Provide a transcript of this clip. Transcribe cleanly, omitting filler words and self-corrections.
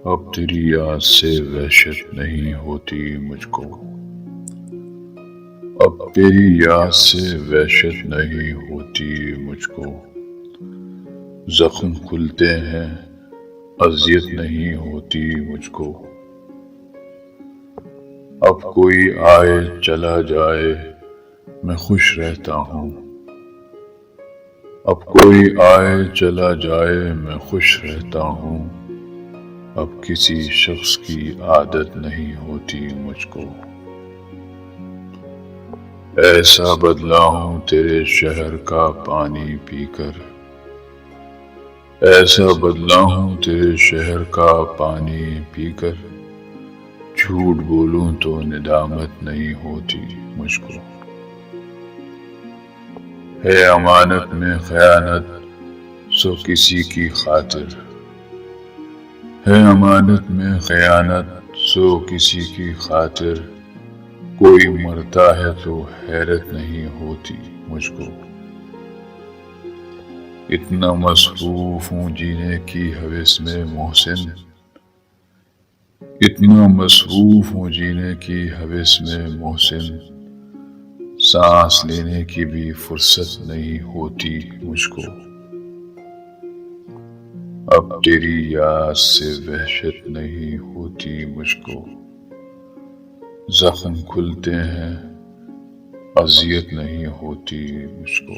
اب تیری یاد سے وحشت نہیں ہوتی مجھ کو، اب تیری یاد سے وحشت نہیں ہوتی مجھ کو، زخم کھلتے ہیں اذیت نہیں ہوتی مجھ کو، اب کوئی آئے چلا جائے میں خوش رہتا ہوں، اب کوئی آئے چلا جائے میں خوش رہتا ہوں، اب کسی شخص کی عادت نہیں ہوتی مجھ کو، ایسا بدلا ہوں تیرے شہر کا پانی پی کر، ایسا بدلا ہوں تیرے شہر کا پانی پی کر، جھوٹ بولوں تو ندامت نہیں ہوتی مجھ کو، ہے امانت میں خیانت سو کسی کی خاطر، ہے امانت میں خیانت سو کسی کی خاطر، کوئی مرتا ہے تو حیرت نہیں ہوتی مجھ کو، اتنا مصروف ہوں جینے کی ہوس میں محسن، اتنا مصروف ہوں جینے کی ہوس میں محسن، سانس لینے کی بھی فرصت نہیں ہوتی مجھ کو، اب تیری یاد سے وحشت نہیں ہوتی مجھ کو، زخم کھلتے ہیں اذیت نہیں ہوتی مجھ کو۔